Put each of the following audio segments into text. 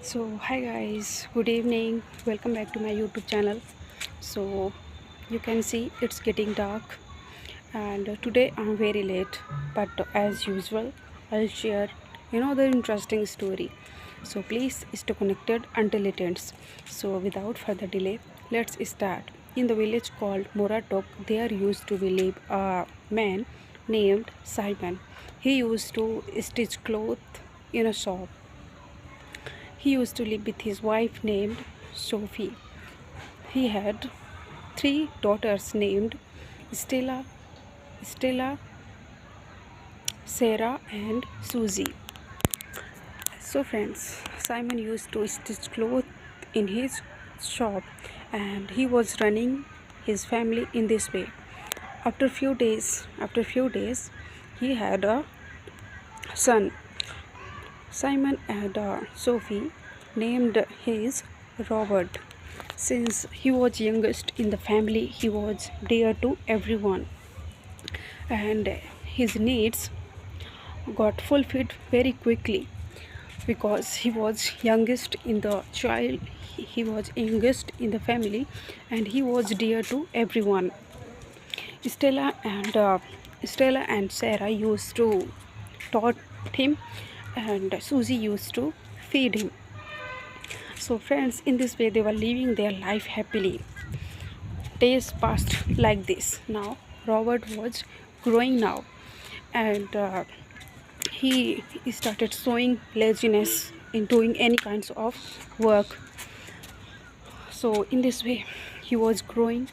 So hi guys, good evening, welcome back to my YouTube channel. So you can see it's getting dark, and today I'm very late, but as usual I'll share the interesting story. So please stay connected until it ends. So without further delay, let's start. In the village called Moratok, there used to be live a man named Simon. He used to stitch cloth in a shop. He used to live with his wife named Sophie. He had three daughters named Stella, Stella, Sarah, and Susie. So, friends, Simon used to stitch clothes in his shop, and he was running his family in this way. After few days, he had a son. Simon and Sophie named his Robert. Since he was youngest in the family, he was dear to everyone, and his needs got fulfilled very quickly because he was youngest in the child. He was youngest in the family, and he was dear to everyone. Stella and Stella and Sarah used to taught him, and Susie used to feed him. So, friends, in this way, they were living their life happily. Days passed like this. Now, Robert was growing now, and he started showing laziness in doing any kinds of work. So, in this way, he was growing,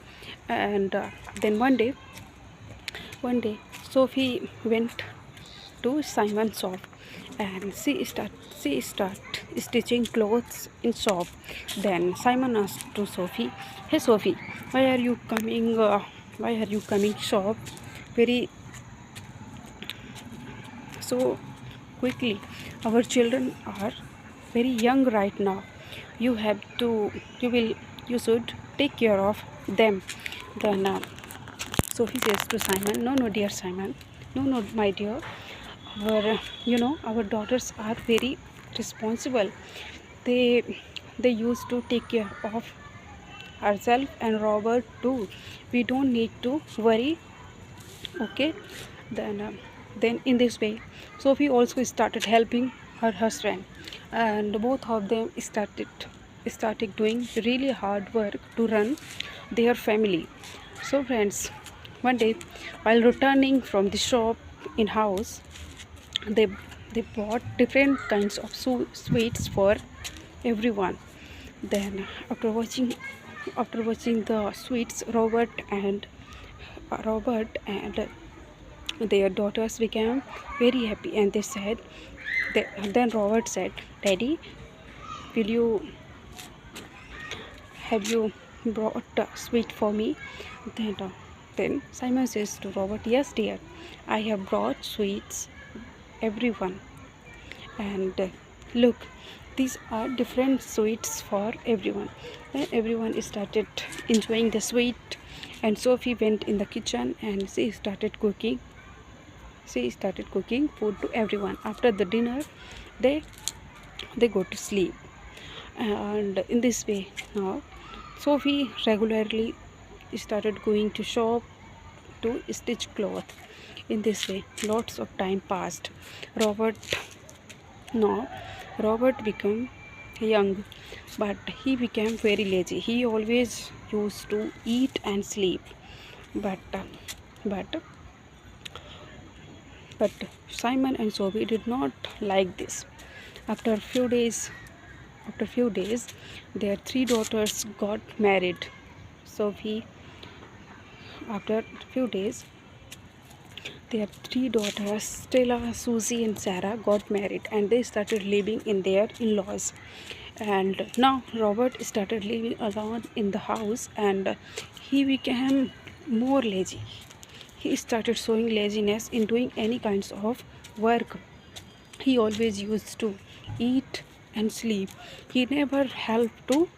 and then one day, Sophie went to Simon's shop, and she start stitching clothes in shop. Then Simon asked to Sophie, "Hey Sophie, why are you coming? Why are you coming shop very so quickly? Our children are very young right now. You have to, you should take care of them." Then Sophie says to Simon, "No, dear Simon, no, my dear. Our daughters are very responsible. They used to take care of herself and Robert too. We don't need to worry." Okay. then um, then in this way, Sophie also started helping her husband, and both of them started doing really hard work to run their family. So, friends, one day, while returning from the shop in house, they they bought different kinds of sweets for everyone. Then after watching the sweets, Robert and their daughters became very happy, and then Robert said, "Daddy, will you have you brought a sweet for me?" Then, uh, then Simon says to Robert, "Yes, dear, I have brought sweets, everyone. And look, these are different sweets for everyone." Then everyone started enjoying the sweet, and Sophie went in the kitchen and she started cooking food to everyone. After the dinner, they go to sleep, and in this way, now Sophie regularly started going to shop to stitch cloth. In this way, lots of time passed. Robert now Robert became young, but he became very lazy. He always used to eat and sleep. But but but Simon and Sophie did not like this. After few days, their three daughters got married. Sophie, after few days, their three daughters, Stella, Susie, and Sarah, got married, and they started living in their in-laws. And now Robert started living alone in the house, and he became more lazy. He started showing laziness in doing any kinds of work. He always used to eat and sleep. He never helped to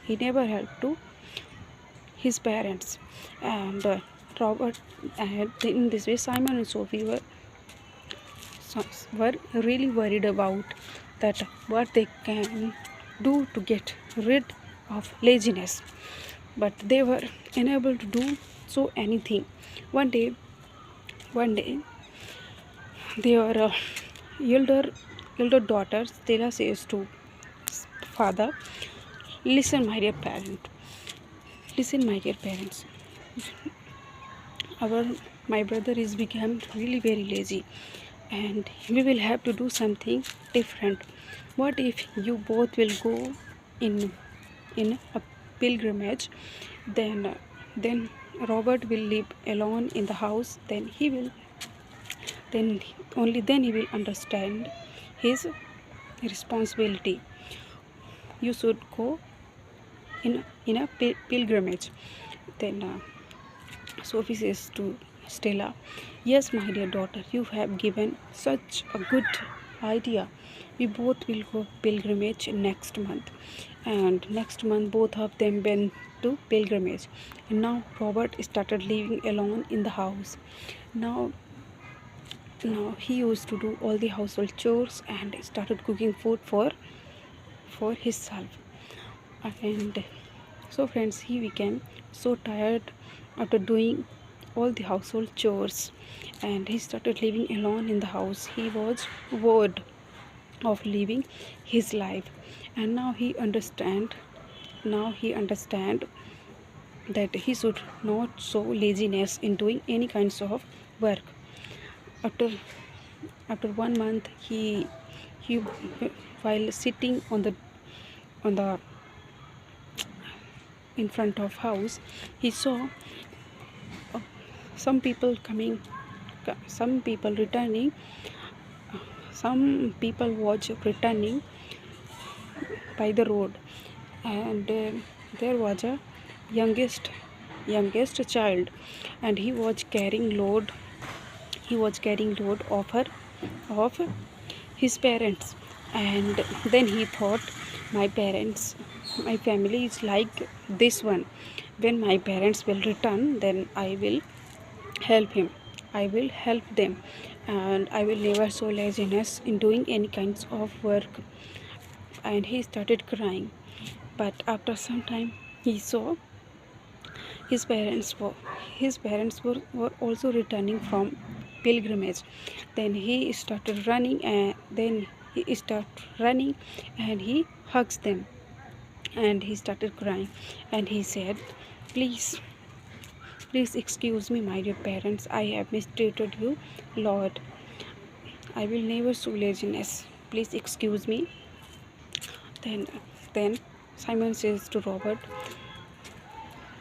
he never helped to his parents. And Robert and in this way, Simon and Sophie were really worried about that what they can do to get rid of laziness, but they were unable to do so anything. One day their elder daughter Stella says to father, listen my dear parent, listen my dear parents, our my brother is become really very lazy, and we will have to do something different. What if you both will go in a pilgrimage? Then Robert will live alone in the house. Then only then he will understand his responsibility. You should go in a pilgrimage. Then Sophie says to Stella, yes my dear daughter, you have given such a good idea. We both will go pilgrimage next month. And next month both of them went to pilgrimage. And now Robert started living alone in the house. Now he used to do all the household chores and started cooking food for himself. And so friends, he became so tired after doing all the household chores, and he started living alone in the house. He was bored of living his life, and now he understand that he should not show laziness in doing any kinds of work. After 1 month, he while sitting on the in front of house, he saw some people coming, some people returning, some people was returning by the road. And there was a youngest child, and he was carrying load of his parents. And then he thought, my family is like this one. When my parents will return, then I will help them, and I will never show laziness in doing any kinds of work. And he started crying. But after some time, he saw his parents were also returning from pilgrimage. Then he started running, and he hugs them, and he started crying. And he said, please excuse me my dear parents, I have mistreated you, Lord. I will never show laziness, please excuse me. Then Simon says to Robert,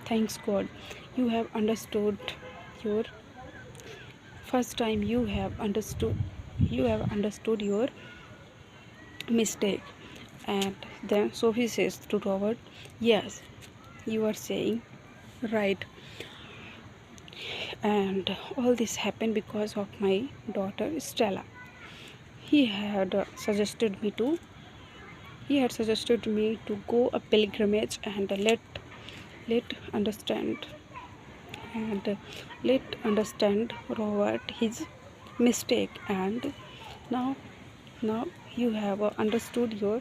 thanks God, you have understood your first time, you have understood your mistake. And then Sophie says to Robert, yes, you are saying right, and all this happened because of my daughter Stella. He had suggested me to go a pilgrimage, and let understand Robert his mistake. And now you have understood your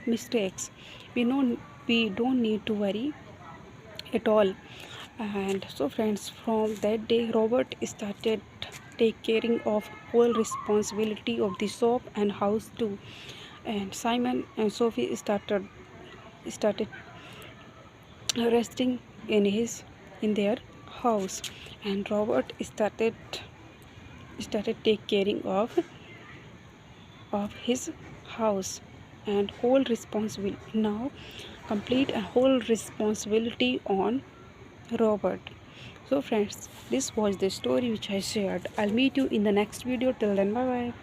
mistakes. We don't need to worry at all. And so friends, from that day Robert started taking of whole responsibility of the shop and house too. And Simon and Sophie started resting in their house, and Robert started take caring of his house and whole responsibility. Now complete a whole responsibility on Robert. So friends, this was the story which I shared. I'll meet you in the next video. Till then, bye bye.